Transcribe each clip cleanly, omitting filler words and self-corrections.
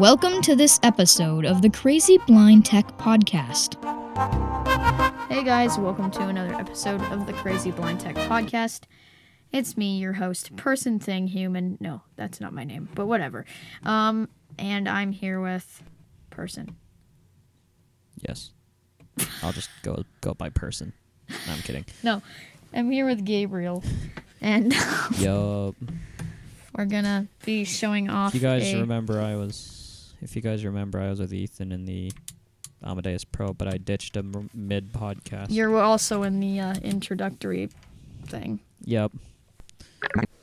Welcome to this episode of the Crazy Blind Tech Podcast. Hey guys, welcome to another episode of the Crazy Blind Tech Podcast. It's me, your host, Person, Thing, Human. No, that's not my name, but whatever. And I'm here with Person. Yes. I'll just go by Person. No, I'm kidding. No, I'm here with Gabriel. And Yup. we're gonna be showing off. If you guys remember, I was with Ethan in the Amadeus Pro, but I ditched him mid-podcast. You're also in the introductory thing. Yep.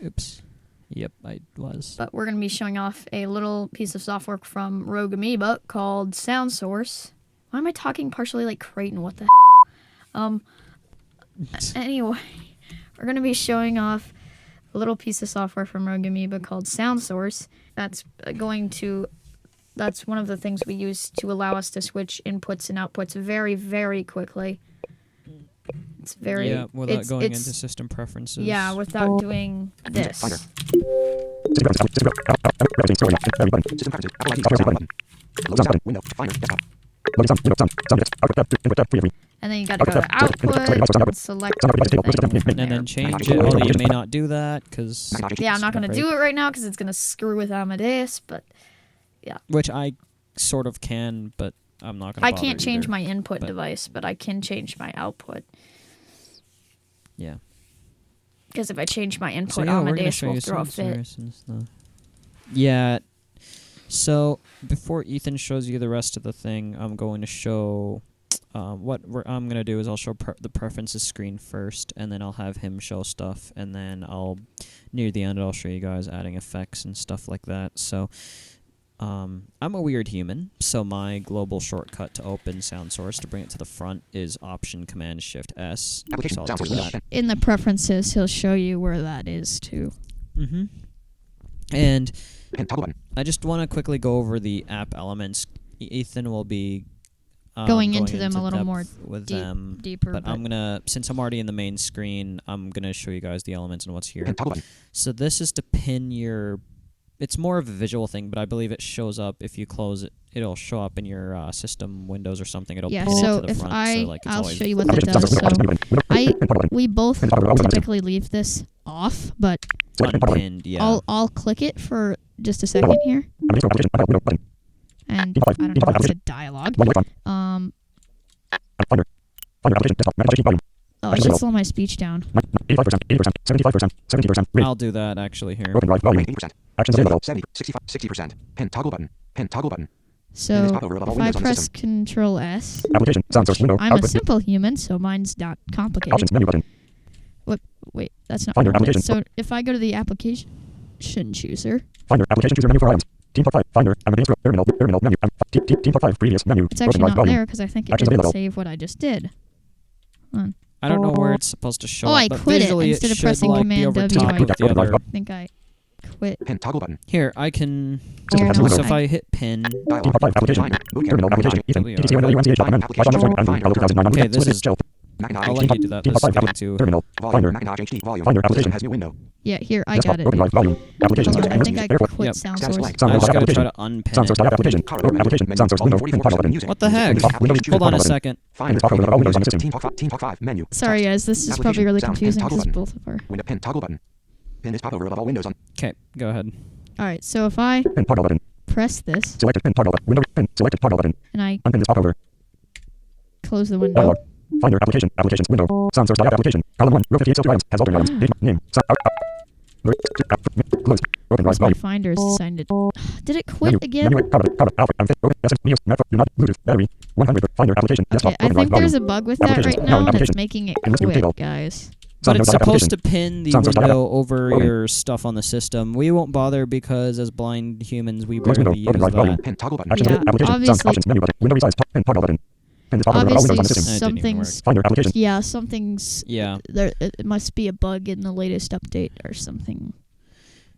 Oops. Yep, I was. But we're going to be showing off a little piece of software from Rogue Amoeba called soundsorce. Why am I talking partially like Creighton? What the Anyway, we're going to be showing off a little piece of software from Rogue Amoeba called soundsorce. That's one of the things we use to allow us to switch inputs and outputs very, very quickly. It's very... Yeah, without going into system preferences. Yeah, without doing this. And then you gotta go to output, select everything. And then change it, although you may not do that, because... Yeah, I'm not gonna do it right now, because it's gonna screw with Amadeus, but... Yeah. Which I sort of can, but I'm not gonna I can't change either, my input device, but I can change my output. Yeah. Because if I change my input, Amadeus will throw a fit. Yeah. So before Ethan shows you the rest of the thing, I'm going to show I'm going to do is I'll show the preferences screen first, and then I'll have him show stuff, and then near the end I'll show you guys adding effects and stuff like that. So I'm a weird human, so my global shortcut to open soundsorce to bring it to the front is Option Command Shift S. So I'll do that. In the preferences, he'll show you where that is too. Mm-hmm. And I just want to quickly go over the app elements. Ethan will be going into them a little more deeper. But I'm gonna, since I'm already in the main screen, I'm gonna show you guys the elements and what's here. So this is to pin your. It's more of a visual thing, but I believe it shows up if you close it. It'll show up in your system windows or something. It'll pin it to the front. I'll show you what that does. So we both typically leave this off, but unpinned, yeah. I'll click it for just a second here. And I don't know if it's a dialogue. Oh, I should slow my speech down. 70%. I'll do that actually here. 80%. Action 70, 65, 60%. Pen toggle button. Pen toggle button. So if I press Control S, Application, soundsorce window. I'm a simple human, so mine's not complicated. Options menu button. Wait, that's not Finder, what I wanted. application. So if I go to the application chooser, Finder, application chooser menu for items. Team Talk 5, Finder, Amadeus Pro, terminal menu. Team Talk 5, previous menu. it's actually not there because I think it didn't save what I just did. Hold on. I don't know where it's supposed to show up. I but quit it visually instead of should, pressing like, Command be over W. top of the other. I think I quit. Pen toggle button. Here, I can. Here, So no, if I hit pin. Team Talk 5, application. Terminal, application. Ethan, TTC window, UNCH document. Okay, this is. I'll let you do that. This is good too. Terminal, Finder, Finder, application has new window. Yeah, here, I got it. Volume, application. Hold on, I think I quit Yep. soundsorce. I just gotta try to unpin Soundsorce it. application. Application. Soundsorce window. Pen toggle button. What the heck? Hold on a second. Finder, Windows on the system. Team Talk 5 menu. Sorry guys, this is probably really confusing because both of our... Window pen toggle button. Pin is popular above all windows on. Okay, go ahead. Alright, so if I Pen toggle button. press this, Selected pen toggle button. Window pen. Selected toggle button. and I Unpin this popover. close the window, Dialog. Finder application. Applications window. Soundsource dialog application. Column 1. Row 58 self items. Has alternate items. Name. Close. Broken rise my volume. finder is assigned it. Did it quit again? Menu. Alpha. Alpha. News. Network. Do not. Bluetooth. Battery. 100. Finder application. Okay, I think there's a bug with that right now that's making it quit, guys. But it's supposed to pin the window over your stuff on the system. We won't bother because as blind humans, we barely use that. Pen toggle button. Yeah, obviously. Options menu button. Window resize. Pen toggle button. Obviously, something's... Finder application. Yeah, something's... Yeah. It must be a bug in the latest update or something.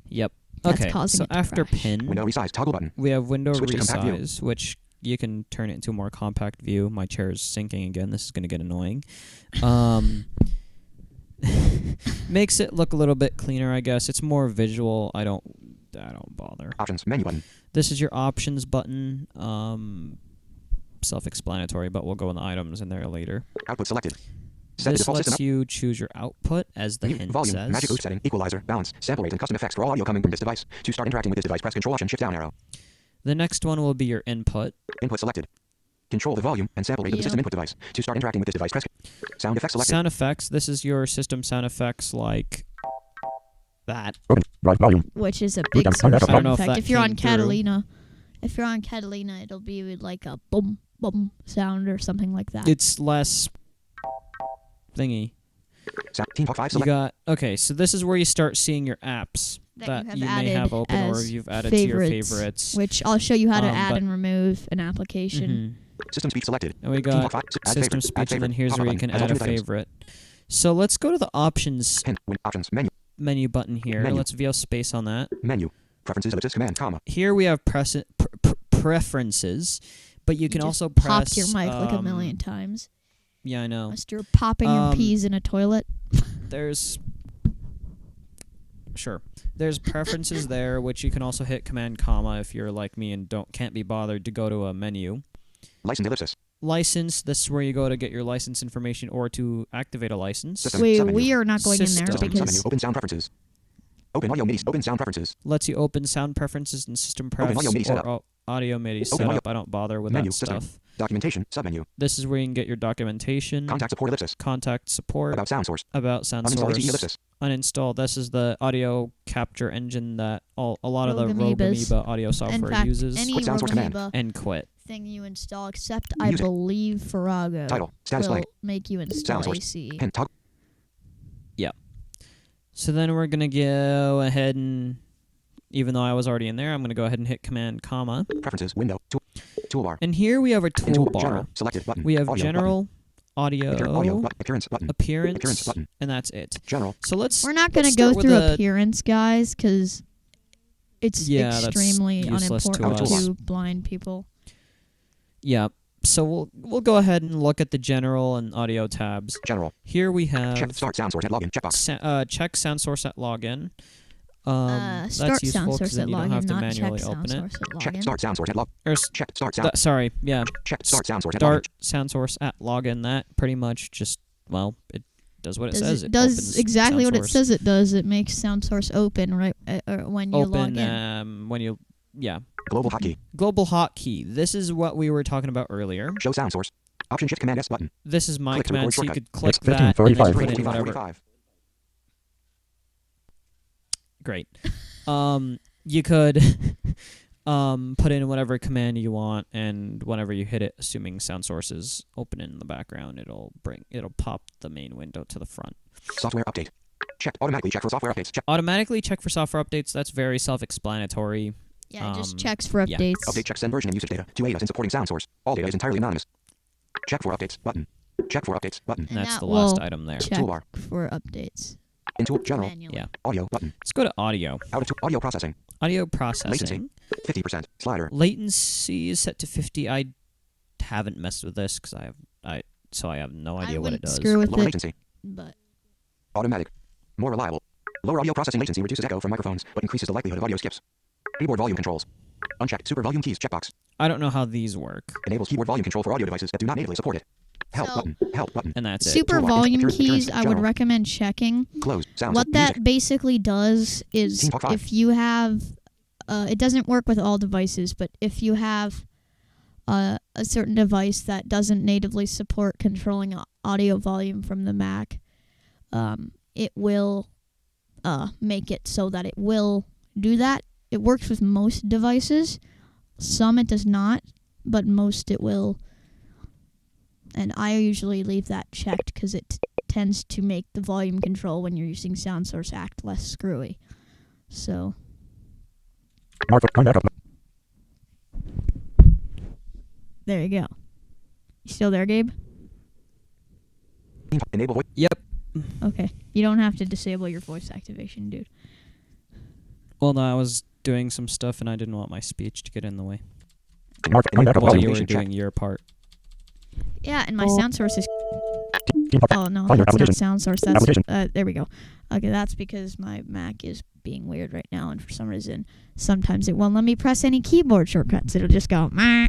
Yep. That's Okay, causing so it to after crash. pin, Window resize toggle button. we have window Switch to compact view. resize, which you can turn it into a more compact view. My chair is sinking again. This is going to get annoying. Makes it look a little bit cleaner, I guess. It's more visual. I don't I don't bother. Options menu button. This is your options button. Self-explanatory, but we'll go in the items in there later. Output selected. Set the This default lets system you choose your output, as the up. hint Volume, says. magic boost setting, equalizer, balance, sample rate, and custom effects for all audio coming from this device. To start interacting with this device, press Control Option Shift down arrow. The next one will be your input. Input selected. Control the volume and sample rate of the system input device. To start interacting with this device, press sound effects selected. Sound effects. This is your system sound effects, like that. Open. Right volume. Which is a Root big down, source I don't of know if effect. that If you're on came through. Catalina, it'll be like a boom, boom sound or something like that. It's less thingy. Team Talk 5 You select. got okay. So this is where you start seeing your apps That that you you have may added have open or as you've added to your favorites. favorites. Which I'll show you how to add but- and remove an application. System speech selected. And we Team Talk got 5. Add system favorite. Add speech, and favorite. then here's Pop-up where you button. can As add a alternate items. favorite. So let's go to the options Hint. Options menu. menu button here. Menu. Let's VO space on that. Menu. Preferences ellipsis command comma. Here we have preferences, but you can just also press. popped your mic like a million times. Yeah, I know. Unless you're popping your Um, peas in a toilet. There's there's preferences there, which you can also hit command comma if you're like me and can't be bothered to go to a menu. License ellipsis. License. This is where you go to get your license information or to activate a license. System. Wait, submenu. we are not going in there System. Submenu. because Open sound preferences. Open audio MIDI. Open sound preferences. Lets you open sound preferences and system Open prefs audio MIDI or setup. audio MIDI Open audio- setup. I don't bother with Menu. that System. stuff. Documentation. Submenu. This is where you can get your documentation, Contact support ellipsis. contact support, About sound source. about sound Uninstall ATE source, ellipsis. uninstall. This is the audio capture engine that a lot of the Rogue Rogue Amoebas. Amoeba audio in software fact, uses. any Quick sound source command. Rogue And quit. thing you install, except I Music. believe Farrago Title. Status will blank. make you install Sound source. AC. Hint. Toggle. So then we're going to go ahead and, even though I was already in there, I'm going to go ahead and hit command comma. Preferences. Window. Toolbar. And here we have a In tool. toolbar. General. Selected button. We have Audio general, audio, Audio button. Appearance button. appearance, Appearance button. and that's it. General. So let's We're not going to let's go start with through the- appearance, guys, because it's Yeah, that's extremely useless to unimportant us. to blind people. Yeah. So we'll go ahead and look at the general and audio tabs. General. Here we have Check start sound source at login. Checkbox. check sound source at login. Start That's useful sound because source then at you don't have login, to not manually check open sound it. source at Check login. start sound source at log. Or Check start sound. sorry, yeah. Check start sound source at Start login. sound source at login. That pretty much just it does what it says. It does opens exactly sound what source. it says it does. It makes sound source open right when you log Open in. when you Global hotkey. global hotkey. This is what we were talking about earlier. Show sound source. Option shift command S button. This is my Click to command, record so you shortcut. could click It's that and then 15:45. put in whatever. 45. Great. You could put in whatever command you want, and whenever you hit it, assuming sound source is open in the background, it'll pop the main window to the front. Software update. Check. Automatically check for software updates. Check. Automatically check for software updates. That's very self-explanatory. Yeah, it just Um, checks for yeah. updates. Update check send version and usage data to aid us in supporting sound source. All data is entirely anonymous. Check for updates button. Check for updates button. And that's that the last will item there. check Toolbar. for updates. Into general. Manually. Yeah. Audio button. Let's go to audio. Out of audio processing. Audio processing. 50%. Slider. Latency is set to 50. I haven't messed with this because I have no I idea what it wouldn't does. screw with Lower it, latency. but Automatic. More reliable. Lower audio processing latency reduces echo from microphones, but increases the likelihood of audio skips. Keyboard volume controls. Unchecked super volume keys checkbox. I don't know how these work, Enables keyboard volume control for audio devices that do not natively support it. Help So- button. Help button. and that's it. super Toolbar. volume Appearance, keys I would general. recommend checking. Close. Sound. What that music. basically does is Team Talk 5. if you have it doesn't work with all devices, but if you have a certain device that doesn't natively support controlling audio volume from the Mac, it will make it so that it will do that. It works with most devices. Some it does not, but most it will. And I usually leave that checked because it tends to make the volume control when you're using sound source act less screwy. So Mark contact up. there you go. You still there, Gabe? Enable voice. Yep. Okay. You don't have to disable your voice activation, dude. Well, no, I was doing some stuff and I didn't want my speech to get in the way Mark contact up. while you were Automation check. doing your part. Yeah, and my sound source is Oh no, that's not SoundSource. That's there we go. Okay, that's because my Mac is being weird right now, and for some reason, sometimes it won't let me press any keyboard shortcuts. It'll just go. Meh.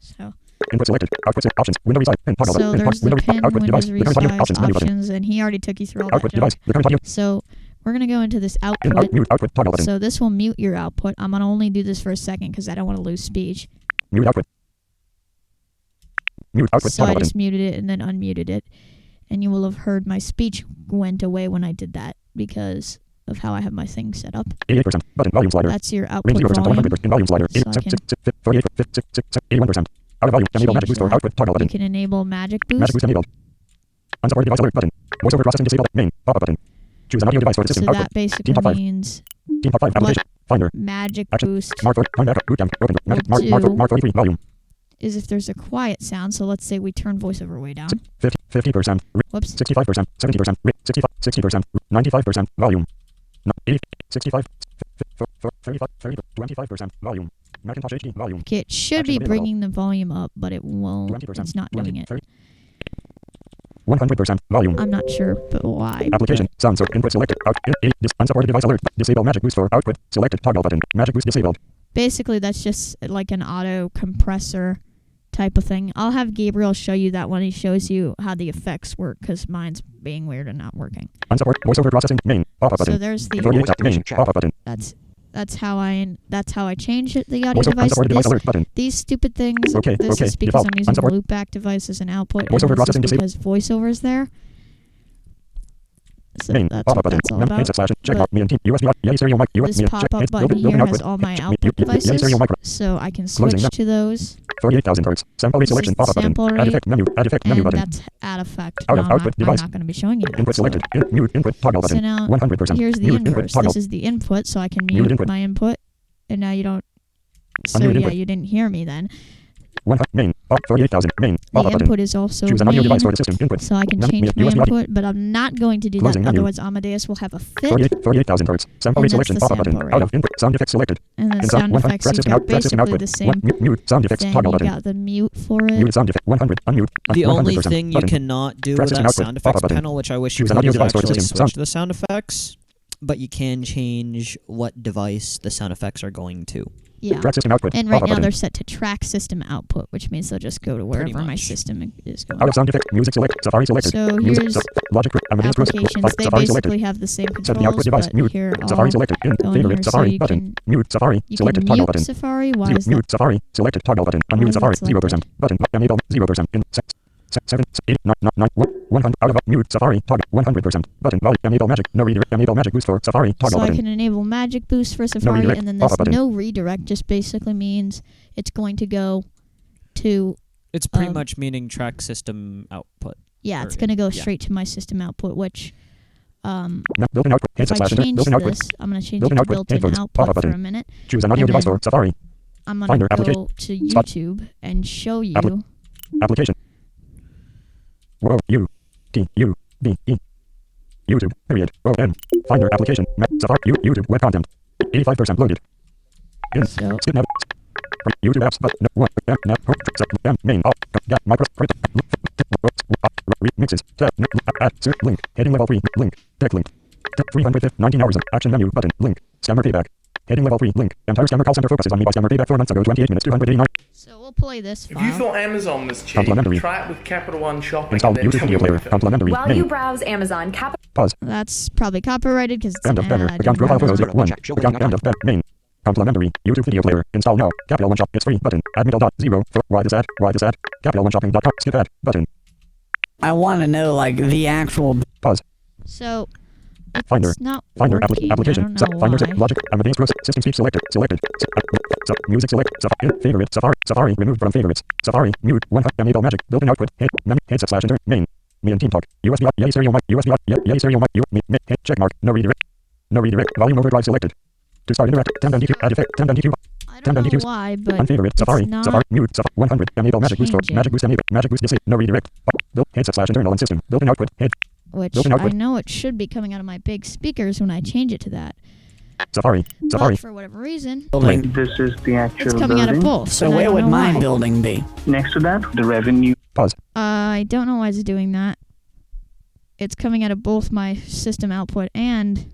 So. Input selected. Output options. Window resize. Pin toggle So button. there's the pin, output Windows device. resize Options. options, and he already took you through all Output that device. junk. So we're gonna go into this output. Mute output toggle button. So this will mute your output. I'm gonna only do this for a second because I don't want to lose speech. Mute output. Mute output So I toggle just button. muted it and then unmuted it, and you will have heard my speech went away when I did that because of how I have my thing set up. 88% button volume slider. That's your Range output 0% to volume. 100% in volume slider. So I can 81%. Out of volume. Enable magic change boost or that. output toggle You button. can enable Magic Magic Boost. boost enabled. Unsupported device alert button. Voiceover processing disabled. Main pop-up button. Choose an audio device for the So system output. that basically Team top 5. means Team top 5 application. Finder. Magic Action. Boost Mark 40. Time backup. Bootcamp. Open. Magic. Will do. Mark 43. Volume. is if there's a quiet sound. So let's say we turn voiceover way down. 50%. Whoops. 65%. 70%. 60%. 95%. Volume. 80. 65. 35. 25%. Volume. Macintosh HD. Volume. Okay, it should be bringing the volume up, but it won't. 20%. It's not doing it. 100% volume. I'm not sure, but why? Application. Sound source. Input selected. Out. Unsupported device alert. Disable magic boost for output. Selected toggle button. Magic boost disabled. Basically, that's just like an auto compressor type of thing. I'll have Gabriel show you that when he shows you how the effects work, because mine's being weird and not working. Unsupported voiceover processing. Main pop-up button. So there's the Main pop-up button. that's how I change it, the audio Voiceover device. unsupported device alert button. These stupid things. Okay, This okay, is because default, I'm using unsupported. loopback device as an output. Voiceover and this processing is disabled. because voiceover's there. So Main that's pop-up what button. that's all about. Headset slash check But mark. Me and team. USB. Yay stereo mic. this pop-up button here has all my output devices, so I can switch to those. 48,000 hertz. Sample rate This is selection. the Pop-up button. sample Add rate, effect menu. Add effect menu And button. that's add effect. Out No, of I'm output device. not going to be showing you that. Input So- selected. Mute input toggle So button. now 100%. here's the Mute input inverse. toggle. This is the input, so I can Mute mute input. my input, and now you don't. So Unmute yeah, input. you didn't hear me then. Main. 48,000. Main. The Pop-up button. input is also Choose an audio device for main, the system. Input. so I can Menu- change my USB audio. input, but I'm not going to do that. Closing menu. Otherwise, Amadeus will have a fit, 48,000 hertz. Sample And rate that's selection. the Pop-up button. sample rate. Out of input. Sound effects selected. and then In sound 100. effects. You've System got out. System basically output. the same Mute sound effects thing. toggle You button. got the mute for it. Mute sound effect. 100. Unmute. The only 100% thing you button. cannot do Press with system that output. sound effects Pop-up button. panel, which I wish you Choose an could, audio is device for the actually system. switch the sound effects, but you can change what device the sound effects are going to. Yeah. Track system output. And right Pop-up now button. they're set to track system output, which means they'll just go to wherever my much. system is going. Out of sound effect. Music select. Safari selected. So Music. here's Logic. Amadeus Pro. applications. They Safari basically selected. have the same Set the controls, output device. but Mute. here Safari I'll selected. In go in favorite. here so Safari you button. can Mute Safari. you Selected can toggle mute button. Safari. Why is that? Mute Safari. Selected toggle button. Why Unmute is Safari. that 0%. Button. Enable 0%. In 7, 8, 9, 100. Out of mute Safari. Toggle 100%. Button. Volume. Enable magic. No redirect. Enable magic boost for Safari. Toggle So I button. can enable Magic Boost for Safari, redirect. and then this Pop-up button. no redirect just basically means it's going to go to It's pretty Um, much meaning track system output. it's Or- going to go yeah. straight to my system output, which Built-in output. if Headset I slash enter. change Built-in output. this, I'm going to change it Built-in to output. built-in Headphones. output Pop-up for button. a minute. Choose an audio And device then for Safari. I'm going Finder. to go Application. to Spot. YouTube and show you. Application. Whoa. U. T. U. B. E. YouTube. Period. O. N. Finder. Application. Safari. YouTube. Web content. 85% loaded. In. So Skip nav. YouTube apps. But no. One. Nav. Main. Off. Gap. Micro. Mixes. Tab. Add. Link. Heading level 3. Link. Tech link. 319 hours of action menu button. Link. Scammer payback. Heading level 3. Link. Entire scammer call center focuses on me by scammer payback 4 months ago. 28 minutes. 289. So we'll play this If file. you thought Amazon was cheap, Complimentary. try it with Capital One Shopping Install and then YouTube tell me video what player. you think. Complimentary. While Main. you browse Amazon, Pause. That's probably copyrighted because it's End an of banner. ad. Account profile photos. and 1. Account end of banner. Main. Complimentary. YouTube video player. Install now. Capital One Shop. It's free. Button. Admin.0. Why this ad? Why this ad? CapitalOneShopping.com. Skip ad. Button. I want to know, like, the actual... Pause. So it's Finder. not Finder. working. Application. I don't know Finder. why. Logic. Amadeus Pro. System speech selected. Selected. Music select. Favorite. Safari. Safari. Removed from favorites. Safari. Mute. 1. Enable magic. Built-in output. Headset slash enter. Main. Me and team talk. USB. Yay stereo mic. USB. Yay stereo mic. Check mark. No redirect. No redirect. Volume overdrive selected. To start interact. 10 DQ. Add effect. 10 DQ. I don't know why, but Unfavorite. Safari. it's not Safari. Mute. Safari. 100. Enable magic boost for changing. magic boost. Enable. Magic boost. Disable. No redirect. Built. Headset slash internal and system. Built-in output. Head. which built-in I output. know it should be coming out of my big speakers when I change it to that. Safari. Safari. But for whatever reason, building. This is the actual it's coming out building. of both. So and I where don't would know my why. building be? Next to that, the revenue. Pause. I don't know why it's doing that. it's coming out of both my system output and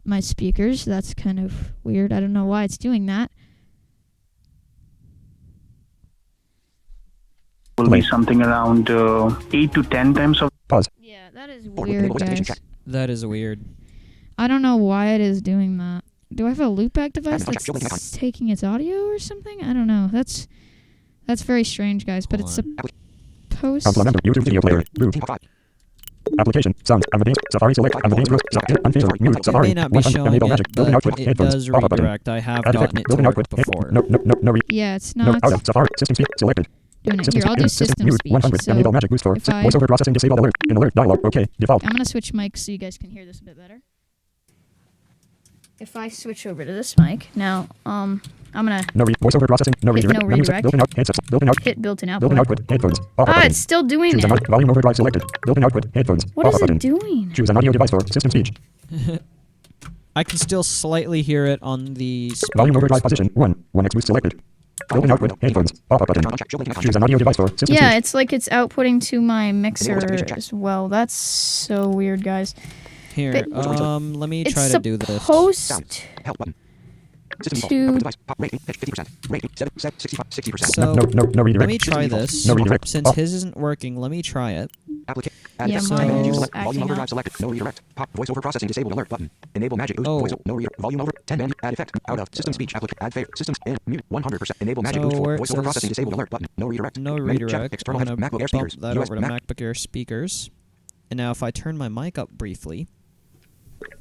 my speakers. That's kind of weird. I don't know why it's doing that. Will be something around 8 to 10 times of. Pause. Yeah, that is weird, guys. That is weird. I don't know why it is doing that. Do I have a loopback device that's taking its audio or something? I don't know. That's very strange, guys. But it's supposed. Complementary YouTube video player. Root. Application. Sound. Amadeus. Safari select. Amadeus. Unfavorite. Mute. It Safari. may not be showing Enable it, magic. Building but output. it Headphones. does Pop-up button. redirect. I have Add gotten effect. it to Building work output. before. No. Yeah, it's No. not Out of Safari. System speech selected. doing it. System Here, I'll do system mute. speech. 100. So Enable magic boost for if I- voiceover processing. Disable alert. In alert dialog. Okay. Default. I'm gonna switch mics so you guys can hear this a bit better. If I switch over to this mic now, I'm gonna Voiceover processing. No Hit redirect. no Menus. redirect. Building out. Headsets. Building out. hit built-in Building output. output. Headphones. Pop-up Ah, button. it's still doing Choose it. volume overdrive selected. Building output. Headphones. What is Pop-up button. it doing? Choose an audio device for system speech. I can still slightly hear it on the Volume overdrive speakers. position 1. 1x boost selected. Building output. Headphones. Pop-up button. Choose an audio device for system Yeah, speech. it's like it's outputting to my mixer as well. That's so weird, guys. Here, But- let me It's try to do this. supposed Help button. to. Rating 50%. Rating 65, 60%. So, No redirect. let me try this. No redirect. Since his isn't working, let me try it. Yeah, So- mine is Volume acting overdrive up. selected. No redirect. Pop voiceover processing disabled alert button. Enable magic boost. Oh. Voice no redirect. Volume over 10 menu. Add effect. Out of system speech. Add favorite. Systems in mute 100%. Enable magic So boost for where it voiceover says processing disabled alert button. No redirect. No Menu check. redirect. External I'm gonna MacBook Air bump speakers. that US over to Mac. MacBook Air speakers. And now if I turn my mic up briefly,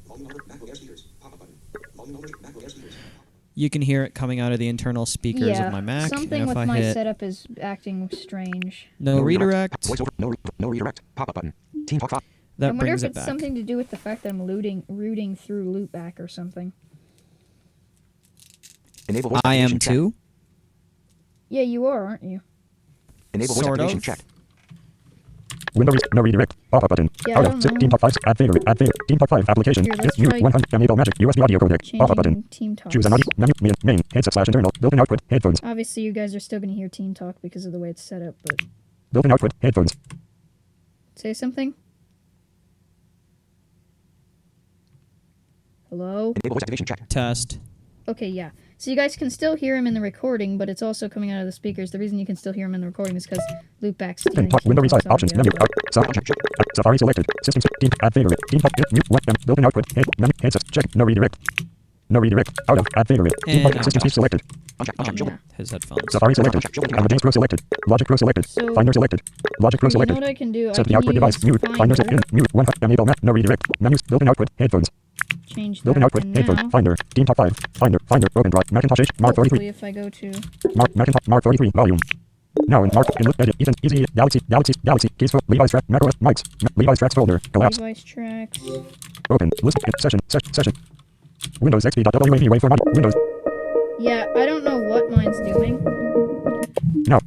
Volume over MacBook Air speakers. Pop-up button. Volume over MacBook Air speakers. you can hear it coming out of the internal speakers Yeah, of my Mac. something and if with I my hit setup is acting strange. no redirect, Voiceover. No redirect. Pop-up button. Team Talk 5. that I wonder brings if it it's back. something to do with the fact that I'm rooting through loopback or something. Enable voice I am activation check. too. Yeah, you are, aren't you? Enable voice Sort activation of. check. Windows. No redirect. Pop-up button. Yeah, I Out don't of know. Team Talk 5. Add favorite. Add favorite. Team Talk 5 application. Here, let's Mute try 100. Enable magic USB audio codec. Pop-up button. Changing team talk. Choose an audio menu main headset slash internal building output headphones Obviously, you guys are still going to hear team talk because of the way it's set up, but building output headphones say something. Hello? enable voice activation check. Test. Okay, yeah. So you guys can still hear him in the recording, but it's also coming out of the speakers. The reason you can still hear him in the recording is because loopback's Team stealing Talk Team window Talk's resize options audio. menu out Safari selected system team add favorite team Talk mute 1 building output headsets check no redirect out of add favorite team And Talk system speech selected Yeah. His headphones. Safari selected Amadeus Pro selected Logic Pro selected So- Finder selected Logic Pro You know selected what I can do? I set the can output device use mute Finder Finder, mute 1 enable no redirect menus building output headphones change that, building output and headphones now, Finder team Talk 5 Finder broken drive Macintosh H Mark 33 hopefully if I go to... Macintosh Mark 33 volume. Now in Mark in look edit Ethan easy Galaxy case for Levi's track macOS mics Levi's tracks folder collapse Device tracks. open list session Windows XP.wav wait for mod Windows Yeah, I don't know what mine's doing. now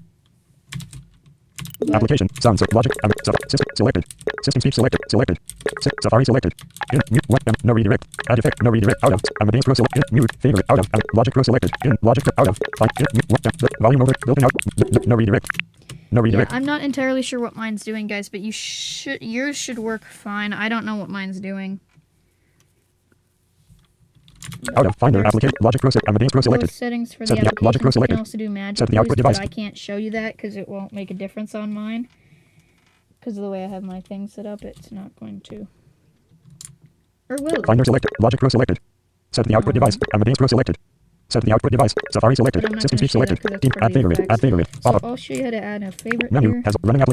But application sounds logic system selected system speech selected Safari selected in mute 1 no redirect add effect no redirect out of Amadeus Pro select in mute favorite out of Logic Pro selected in Logic Pro out of find in mute 1 volume over building out no redirect yeah, I'm not entirely sure what mine's doing, guys, but yours should work fine. I don't know what mine's doing. out of Finder There's application Logic Pro Amadeus Pro selected Those settings for Set the the Logic Pro applications. You selected. can also do magic Set the output boost, but device. I can't show you that because it won't make a difference on mine. Because of the way I have my thing set up, it's not going to. Or will it? Finder selected. Logic Pro selected. Set the output device. Amadeus Pro selected. Set the output device. Safari selected. But I'm not System gonna speech show that selected. 'cause that's Team part add of the favorite. effects. Add favorite. So Pop-up. I'll show you how to add a favorite Menu here. has running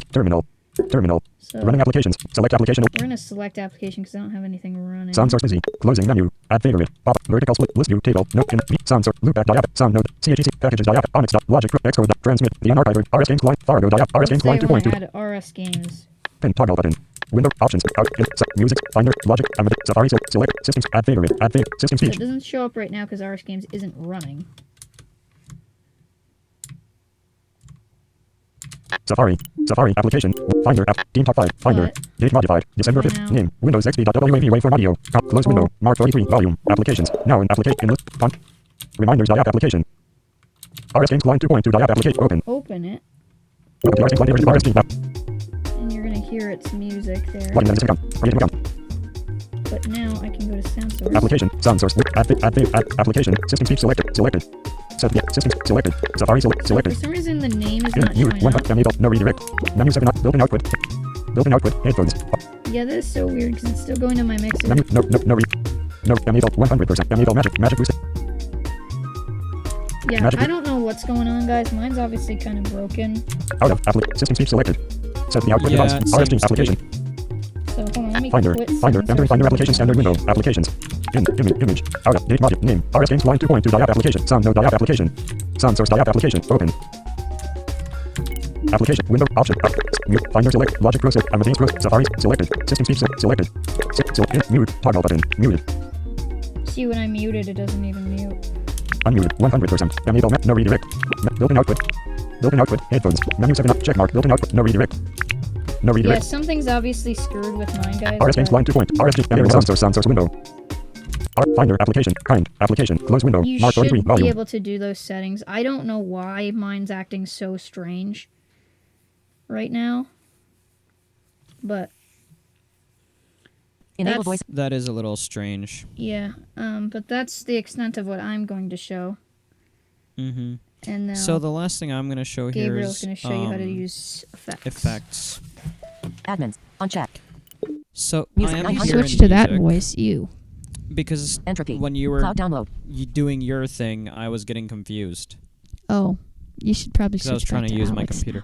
terminal. So Running applications. Select application. we're going to select application because I don't have anything running. Sound source busy. Closing menu. Add favorite. Pop. Vertical split. List view table. Note in. Sound source. Loopback diap. Sound node. CHEC. Packages diap. Onyx. Logic. Xcode. Transmit. The unarchived. RS Games Client. Fargo diap. RS Games Let's Client say I want to 2.2. add RS games. Pin toggle button. Window options. Out. In. Music. Finder. Logic. Amadeus. Safari. Select. Systems. Add favorite. Add favorite. System So speech. it doesn't show up right now because RS games isn't running. Safari application. Finder app. Team Talk 5. Finder. But Date modified. December right 5th. now- Name. Windows XP.wav waveform audio. Close window. Mark 43. Volume. Applications. Now in application list. Font. Reminders diap application. RS Games Client 2.2 diap application. Open. Open it, Open the RS Games Client RS Games app. and you're going to hear its music there. Lighting and account. Creating account. But now I can go to SoundSource. Application. SoundSource. Application. System speech selected. Selected. Set. Yeah. System selected. Safari For selected. some reason, the name is In. not Mute. showing One. up. Enable. No redirect. Menu 7. Built-in output. Built-in output. Headphones. Yeah, that is so weird because it's still going to my mixer. Menu. No. No. Enable 100%. Enable magic boost. Yeah, Magic. I don't know what's going on, guys. Mine's obviously kind of broken. Out of system speech selected. Set the output Yeah, device. it RST seems to be. application. So hold on, let me Finder. quit Finder. Entering SoundSource Finder and application go standard to window. Applications. Image. Out of date module. Name. RS Games line 2 to diap application. Sound no diap application. SoundSource diap application. Open. Application. Window. Option. Mute. Finder select. Logic Pro set. Amadeus Pro. Safari. Selected. System speech selected. Mute. Toggle button. Muted. See, when I mute it, it doesn't even mute. Unmuted. 100%. Enable. No redirect. Built-in output. Built-in output. Headphones. Menu 7. Check mark. Built-in output. No redirect. No Yeah, redirect. something's obviously screwed with mine, guys. RS Games but line 2 RSG. SoundSource window. Finder application. Kind. Application. Close window. You Mark should 33. be Volume. able to do those settings. I don't know why mine's acting so strange right now, but Enable that's, voice. That is a little strange. yeah. But that's the extent of what I'm going to show. Mm-hmm. And now So the last thing I'm going to show here Gabriel's is going to show you how to use effects. effects. Admins. Uncheck. So Music I am 900. here in Switch to that music voice, you. because Entropy. when you were Cloud download. doing your thing, I was getting confused Oh, you should probably because I was switch trying back to use my Alex computer.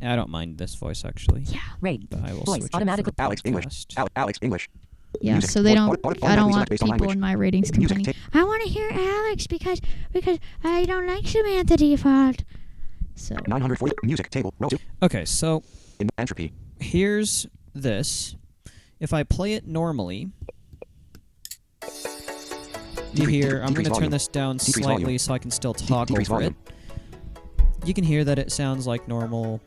I don't mind this voice actually. Yeah. Rate. But I will Voice switch automatically. it for the Alex English. podcast. Alex English. Yeah, Music. so they don't. Auto- I don't automatically want select based on people language. in my ratings Music complaining. tape. I want to hear Alex because I don't like Samantha default. So 940. Music table. Row 2. Okay, so In entropy. here's this. If I play it normally, you hear, I'm going to turn this down Decrease slightly volume. so I can still talk Decrease over volume. it. You can hear that it sounds like normal,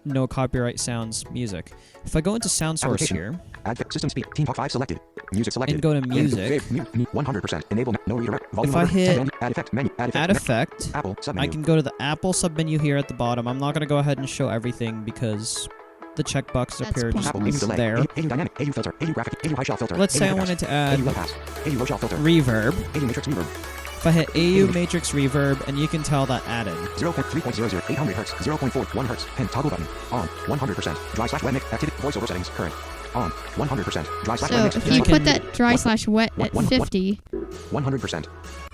no copyright sounds music. If I go into SoundSource Application. here Add system speed. Team Talk 5 selected. Music selected. and go to In. music, Save. Mute. 100%. Enable. No redirect. Volume If I over. hit Menu. Add effect. Menu. Add effect. add effect, Apple. Submenu. I can go to the Apple submenu here at the bottom. I'm not going to go ahead and show everything because the checkboxes That's appear just Apple. pointless. AU delay. there. AU dynamic. AU filter. AU graphic. AU high shelf filter. Let's say I AU wanted to AU add low pass. AU low shelf filter. reverb. AU matrix reverb. If I hit AU matrix reverb, and you can tell that added. 0.3.00 800 hertz 0.41 hertz pen toggle button on 100% dry/wet mix activity voiceover settings current on 100% dry/wet So mix if I you can- put that dry/wet at 50, 100%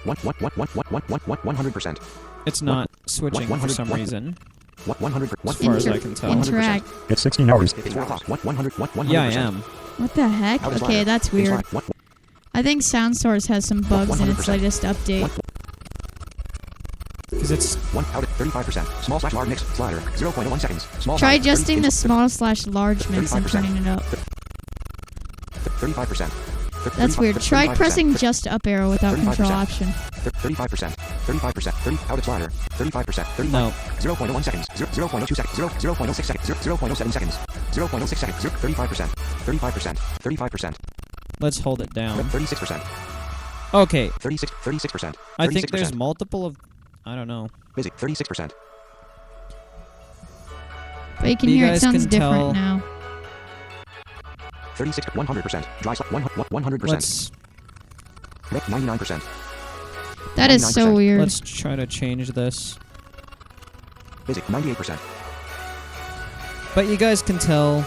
100% It's not switching for 100 some reason. 100 As far as I can tell. interact. It's 16 hours. It's 4 o'clock. 100 Yeah, I am. What the heck? Out of Okay, line. that's weird. I think SoundSource has some bugs in its 100%. latest update. Because it's 1 out of 35%. Small/large mix slider 0.01 seconds. Small Try size, 30 adjusting the inch- small/large mix and 35%. turning it up. 35%. That's weird. Try 35%. pressing just up arrow without 35%. control option. 35%. 35%. 30 out of slider. 35%. 35. no. 0.01 seconds. 0.02 seconds. 0.06 seconds. 0.07 seconds. 0.06 seconds. 35%. 35%. 35%. Let's hold it down. 36%. Okay, 36%. I think there's 36%. multiple of. I don't know. Busy. 36%. But you can You hear it guys sounds can different tell- now. 36. 100%. Dry slap. 100%. Let's 99%. That is so 99%. weird. let's try to change this. Busy. 98%. But you guys can tell.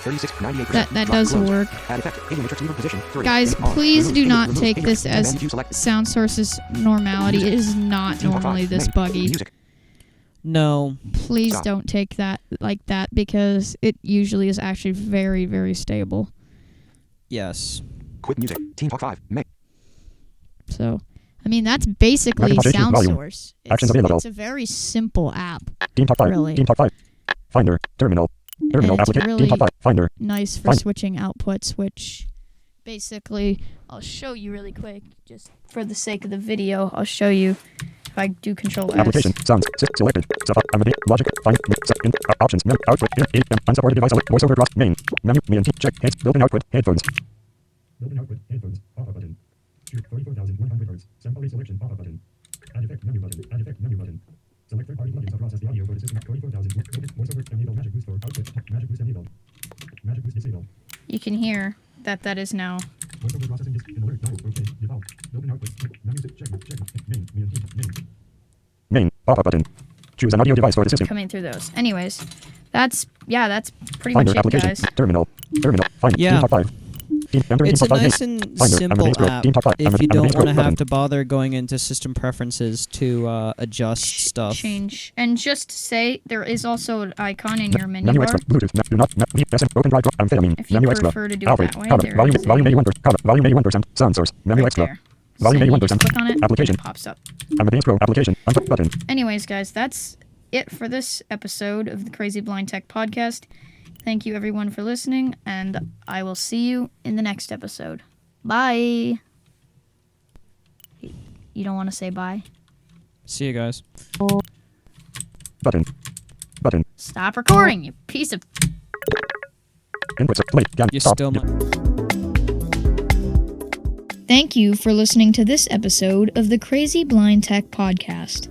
36. 98%. That Drop does close. work. Add effect. Alien matrix lever position. 3. Guys, On. please Remove. do not Remove. take Alien this as view select. SoundSource's normality. It is not Team Talk normally 5. this Main. buggy. Music. No. Please Stop. don't take that like that because it usually is actually very, very stable. Yes. Quit music. Team Talk 5. Main. So, I mean, that's basically Magnify volume. SoundSource. Actions available. It's a very simple app. Team Talk 5. Really? Team Talk 5. Finder. Terminal. Terminal And it's application. really Team Talk 5. Finder. Nice for Fine. switching outputs, which basically I'll show you really quick. Just for the sake of the video, I'll show you if I do Control S. Application. Sounds. Selected. Safari. Amadeus. Logic. Find. Options. Menu. Output. In. Unsupported device. Voiceover across. Main. Menu. Me and T. Check. Heads. Built-in output. Headphones. Built-in output. Headphones. Pop-up button. 44,100 hertz. Sample rate selection. Pop-up button. Add effect. Menu button. Add effect. Menu button. Select third-party plugins to process the audio for the system at 24,000. Voiceover enable Magic Boost for output. Magic Boost enabled. Magic Boost disabled. You can hear that is now. Voiceover processing disk in alert. No. Okay. Default. Built-in output. Menu check. Main. Main. Pop-up button. Choose an audio device for the system. Coming through those. Anyways, that's pretty Finder much it, application. guys. Terminal. Find. Yeah. Team top 5. It's a nice and simple app if you don't want to have to bother going into system preferences to adjust stuff. Change. And just say there is also an icon in your menu Menu bar. extra. Bluetooth. Do not. Open drive. Amphetamine. If you Menu extra. prefer to do it Alfred. that way, Comma. there Volume. is Volume 81%. Volume 81%. Sound source. Menu Right extra. there. Volume So you 81%. just click on it, Application. it pops up. Advanced Pro application. Unput button. Anyways, guys, that's it for this episode of the Crazy Blind Tech Podcast. Thank you, everyone, for listening, and I will see you in the next episode. Bye. You don't want to say bye? See you guys. Button. Stop recording, you piece of... Inputs. Play. Again. You Stop. still might. Thank you for listening to this episode of the Crazy Blind Tech Podcast.